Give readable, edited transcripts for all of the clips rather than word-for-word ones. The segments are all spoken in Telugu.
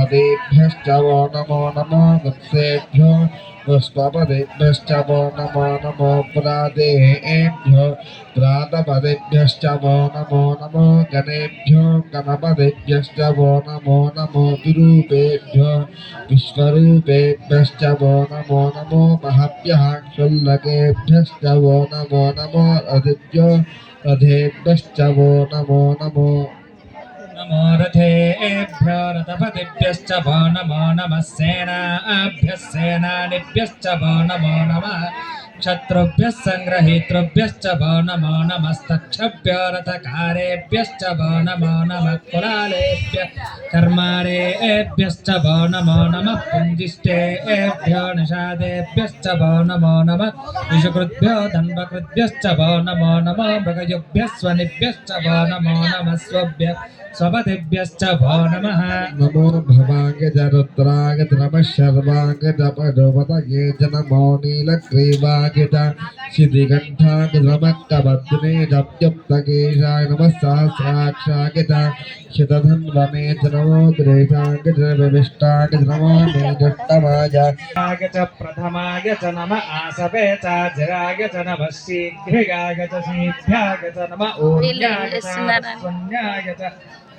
पदेभ्यश्च वो नमो नमो वत्सेभ्यो पुष्पपदेभ्यश्च वो नमो नमो पुरादेभ्यो पुरातपदेभ्यश्च वो नमो गणेभ्यो गणपदेभ्यश्च वो नमो विरूपेभ्यो विश्वरूपेभ्यश्च वो नमो महभ्यः क्षुल्लकेभ्यश्च वो नमो अदिभ्यो रथेभ्यश्च वो नमो नमो रथेभ्यो रथपतिभ्यश्च वो नमो नमः सेनाभ्यः सेनानिभ्यश्च वो नमो नमः शत्रुभ्यः संग्रहीतृभ्यश्च वो नमो नमस्तक्षभ्यो रथकारेभ्यश्च वो नमो नमः कुलालेभ्यः कर्मारेभ्यश्च वो नमो नमः पुञ्जिष्टेभ्यो निषादेभ्यश्च वो नमो नमः विषुकृद्भ्यो धन्वकृद्भ्यश्च वो नमो नमः मृगयुभ्यः स्वनिभ्यश्च वो नमो नमः स्वभ्यः स्वपतिभ्यश्च वो नमः नमो भवाय रुद्राय नमः शर्वाय नमः च नमो नीलग्रीवाय च शितिकण्ठाय नमः कवद्ने जप्युक्तकेशाय नमः सहस्राक्षाय च शतधन्वने च नमो द्रेशाय च विविष्टाय च नमो मेजुष्टमाय च प्रथमाय च नमः आसवे च जराय च नमः शीघ्राय च शीघ्राय च नमः ऊर्जाय च शून्याय च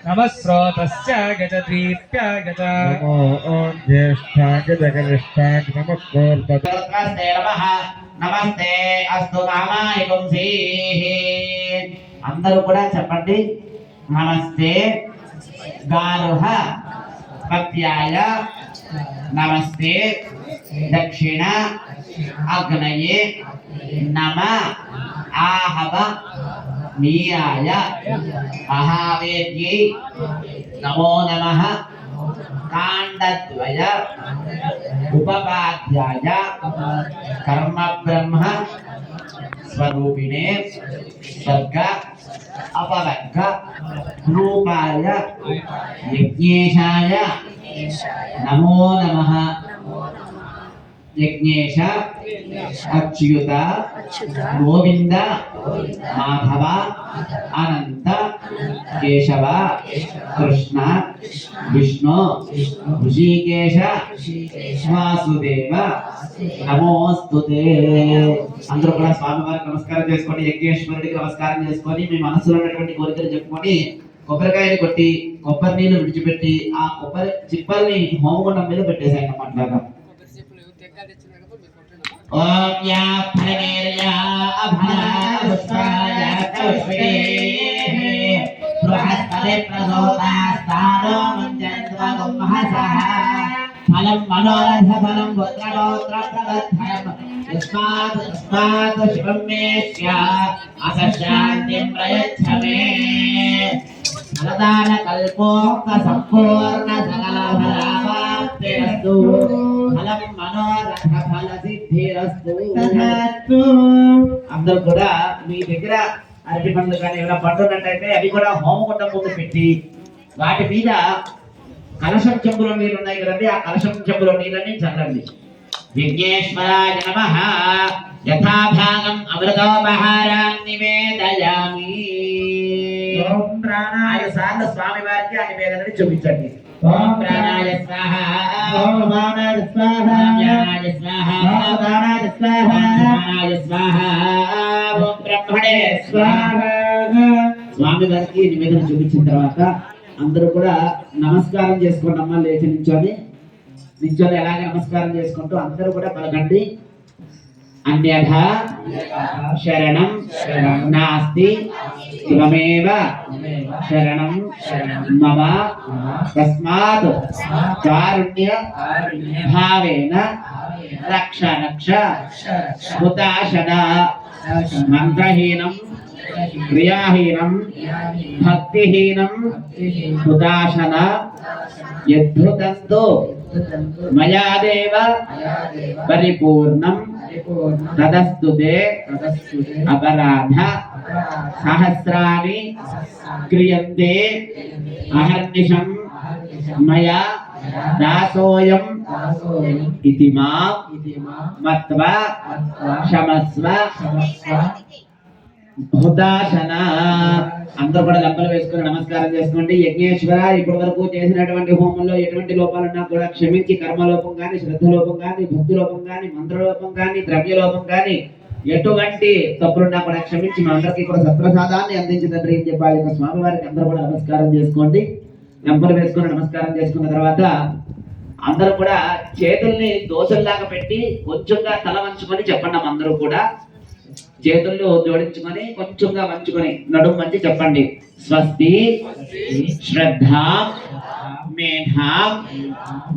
नमः स्रोतस्याय च दीप्याय च नमो ज्येष्ठाय च कनिष्ठाय नमः नमस्ते नमः नमस्ते अस्तु नामाय पुंसीः అందరూ కూడా చెప్పండి నమస్తే గారుహ పత్యాయ నమస్తే దక్షిణ అగ్నయే నమ ఆహవ నీయాయ మహావేద్యై నమో నమః కాండద్వయ ఉపపాద్యాయ కర్మ బ్రహ్మ స్వరూపిణే స్వర్గ अपवर्ग रूपाय यज्ञेशाय नमो नमः यज्ञेश अच्युत गोविंद माधव अनंत केशव कृष्ण विष्णु ऋषिकेश वासुदेव నమోస్తుతే అందరూ కూడా స్వామివారికి నమస్కారం చేసుకోండి యజ్ఞేశ్వరుడికి నమస్కారం చేసుకొని మీ మనసులో ఉన్నటువంటి కోరికలు చెప్పుకొని కొబ్బరికాయని కొట్టి కొబ్బరి నీళ్ళు విడిచిపెట్టి ఆ కొబ్బరి చిప్పల్ని హోమగుండం మీద పెట్టేసాయి అన్నమాట. ఓం యా ఫలనేర్యా అభావస్వాయ కౌష్వే బృహస్పతి ప్రసోతాస్తానో మంచంత్వగం మహసః फलं मनोरथ फलं पुत्रगोत्र प्रदद्धयम् यस्मात् शिवं मे स्यात् शान्तिं प्रयच्छ मे फलदान कल्पोक्त संपूर्ण सकल फलाप्तिरस्तु फलं मनोरथ फल सिद्धिरस्तु तथास्तु అందరూ కూడా మీ దగ్గర అరటి పండ్లు కానీ ఏమైనా పండ్లు ఉన్నట్టయితే అవి కూడా హోమగుండం ముందు పెట్టి వాటి మీద కలశం చెంబులో నీళ్ళు ఉన్నాయి కదండి ఆ కలశం చెంబులో నీళ్ళని చల్లండి. విఘ్నేశ్వరాయ నమః యథాభాగం అమృతోపహారాన్ని నివేదయామి. ఓం ప్రాణాయ సార్లు స్వామి వారికి ఆ నివేదనని చూపించండి. ఓం ప్రాణాయ స్వాహ ఓం ప్రాణాయ స్వాహ ప్రాణాయ స్వాహ ప్రాణాయ స్వాహ ప్రాణాయ స్వాహ ఓం బ్రహ్మణే స్వాహ. స్వామి వారికి నివేదన చూపించిన తర్వాత అందరూ కూడా నమస్కారం చేసుకోండి అమ్మ. లేచి నిల్చొని ఎలాగే నమస్కారం చేసుకుంటూ అందరూ కూడా పలకండి. అన్యథా శరణం నాస్తి త్వమేవ శరణం మమ తస్మాత్ కారుణ్య భావేన రక్ష రక్ష హుతాశన. మంత్రహీనం క్రియాహీనం భక్తిహీనం హుతాశన యద్భుతంతో మయాదేవ పరిపూర్ణం తదస్తుతే అపరాధ సహస్రాని క్రియంతే అహర్నిశం మయా దాసోయం ఇతి మాం మత్వా క్షమస్వ. హుతాశన అందరూ కూడా లెక్కలు వేసుకుని నమస్కారం చేసుకోండి. యజ్ఞేశ్వర ఇప్పటి వరకు చేసినటువంటి హోమంలో ఎటువంటి లోపాలున్నా కూడా క్షమించి కర్మలోపం కానీ, శ్రద్ధ లోపం కానీ, భక్తి లోపం కానీ, మంత్రలోపం కానీ, ద్రవ్య లోపం కానీ ఎటువంటి తప్పులున్నా కూడా క్షమించి మా అందరికీ కూడా సత్ప్రసాదాన్ని అందించినట్టు ఏం చెప్పాలి. స్వామివారికి అందరూ కూడా నమస్కారం చేసుకోండి. లెంపలు వేసుకుని నమస్కారం చేసుకున్న తర్వాత అందరూ కూడా చేతుల్ని దోశల్లాగా పెట్టి కొంచెంగా తల వంచుకొని చెప్పండి. అందరూ కూడా చేతుల్లో జోడించుకొని కొంచెంగా వంచుకొని నడుము వంచి చెప్పండి. స్వస్తి శ్రద్ధ మేధా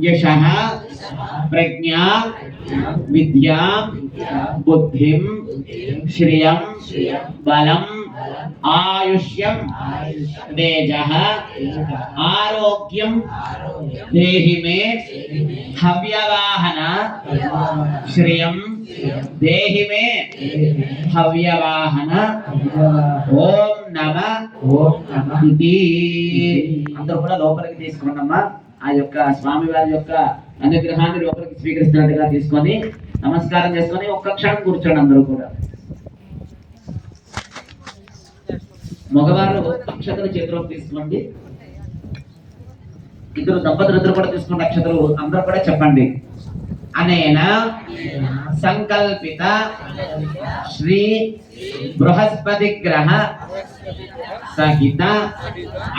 యశ ప్రజ్ఞా విద్యా బుద్ధిం శ్రియం బలం ఆయుష్యం తేజః ఆరోగ్యం దేహి మే హవ్యవాహన శ్రియం దేహి మే హవ్యవాహన ఓం నమ ఇది. అందరూ కూడా లోపలికి తీసుకోండమ్మా. ఆ యొక్క స్వామి వారి యొక్క అనుగ్రహాన్ని లోపలికి స్వీకరిస్తున్నట్టుగా తీసుకొని నమస్కారం చేసుకొని ఒక్క క్షణం కూర్చోండి. అందరూ కూడా మగవారు అక్షతలు చేతిలోకి తీసుకోండి. ఇద్దరు దంపతులు కూడా తీసుకోండి అక్షతలు. అందరూ కూడా చెప్పండి. అనేన సంకల్పిత శ్రీ బృహస్పతి గ్రహ సహిత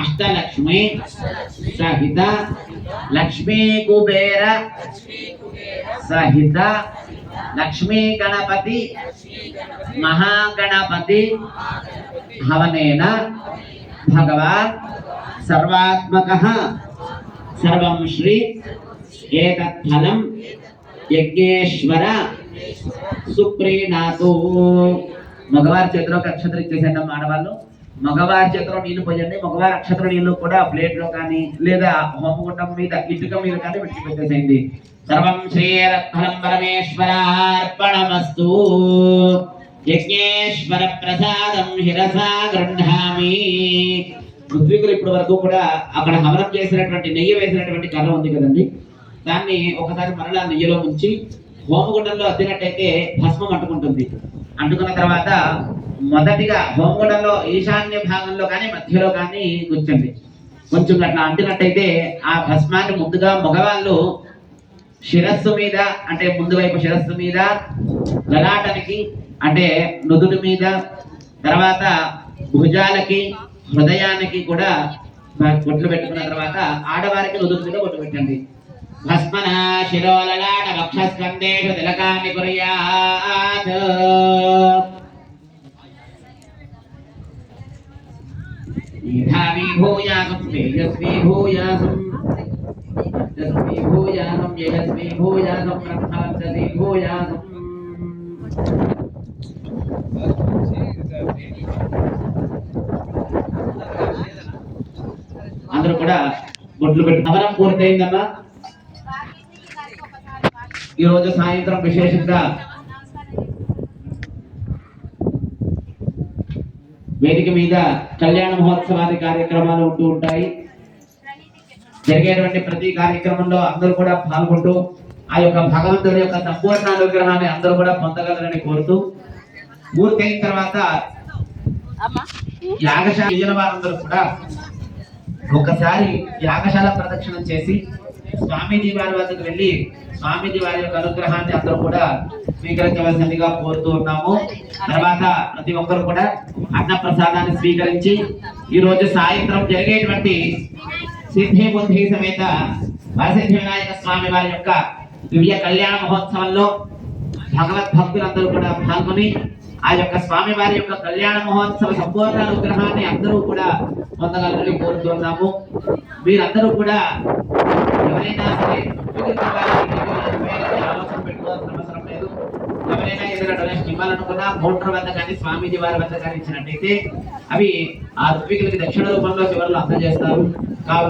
అష్టలక్ష్మి సహిత లక్ష్మీ కుబేర సహిత లక్ష్మీ గణపతి మహాగణపతి హవనేన భగవాన్ సర్వాత్మకః సర్వం శ్రీ ఏతత్ ఫలం యజ్ఞేశ్వర సుప్రీణాతు. మగవారి చేతిలో అక్షతలు ఇచ్చేసండి. ఆడవాళ్ళు మగవారి చేతిలో నీళ్లు పోయండి. మగవారి అక్షతల నీళ్లు కూడా ప్లేట్ లో కానీ లేదా హోమగుండం మీద ఇటుక మీద కానీ విడిచిపెట్టేసేయండి. సర్వం శ్రీరత్ఫలం పరమేశ్వరార్పణమస్తు. యజ్ఞేశ్వర ప్రసాదం శిరసా గృహ్ణామి. ఋత్వికులు ఇప్పటి వరకు కూడా అక్కడ హవనం చేసినటువంటి నెయ్యి వేసినటువంటి కర్ర ఉంది కదండి, దాన్ని ఒకసారి మరలా నెయ్యిలో ముంచి హోమగుండంలో అద్దినట్టయితే భస్మం అంటుకుంటుంది. అంటుకున్న తర్వాత మొదటిగా హోమగుండంలో ఈశాన్య భాగంలో కానీ మధ్యలో కానీ గుచ్చండి. కొంచెం అట్లా అంటినట్టయితే ఆ భస్మాన్ని ముందుగా మగవాళ్ళు శిరస్సు మీద అంటే ముందు వైపు శిరస్సు మీద, లలాటానికి అంటే నుదుటి మీద, తర్వాత భుజాలకి హృదయానికి కూడా బొట్లు పెట్టుకున్న తర్వాత ఆడవారికి నుదుటి మీద బొట్టు పెట్టండి. భస్మన శిరోలలాట వక్షస్కందేషు తిలకాన్ని కుర్యాత్. మేధావి భూయాసం తేజస్వి భూయాసం యశస్వి భూయాసం యశస్వి భూయాసం బ్రహ్మవర్చసి భూయాసం. అందరూ కూడా బొట్లు పెట్టి హవనం పూర్తయిందమ్మా. ఈ రోజు సాయంత్రం విశేషంగా వేదిక మీద కళ్యాణ మహోత్సవాది కార్యక్రమాలు ఉంటూ ఉంటాయి. జరిగేటువంటి ప్రతి కార్యక్రమంలో అందరూ కూడా పాల్గొంటూ ఆ యొక్క భగవంతుడి యొక్క సంపూర్ణ అనుగ్రహాన్ని అందరూ కూడా పొందగలరని కోరుతూ, పూర్తయిన తర్వాత యాగశాల వారందరూ కూడా ఒకసారి యాగశాల ప్రదక్షిణం చేసి స్వామీజీ వారి వద్దకు వెళ్ళి స్వామీజీ వారి యొక్క అనుగ్రహాన్ని అందరూ కూడా స్వీకరించవలసిందిగా కోరుతూ ఉన్నాము. తర్వాత ప్రతి ఒక్కరు కూడా అన్న ప్రసాదాన్ని స్వీకరించి ఈ రోజు సాయంత్రం జరిగేటువంటి సిద్ధి బుద్ధి సమేత వరసిద్ధి వినాయక స్వామి వారి యొక్క దివ్య కళ్యాణ మహోత్సవంలో భగవద్భక్తులందరూ కూడా పాల్గొని ఆ యొక్క స్వామి వారి యొక్క కళ్యాణ మహోత్సవ సంపూర్ణ అనుగ్రహాన్ని అందరూ కూడా పొందగలరని కోరుతున్నాము. మీరందరూ కూడా ఎవరైనా సరే ఆలోచన పెట్టుకోవాల్సిన అవసరం లేదు. ఎవరైనా ఏదైనా డొనేషన్ ఇవ్వాలనుకున్నా కౌంటర్ వద్ద కానీ స్వామీజీ వారి వద్ద కానీ ఇచ్చినట్టయితే అవి ఆ ఋత్వికులకి దక్షిణ రూపంలో చివరిలో అందజేస్తారు. కావున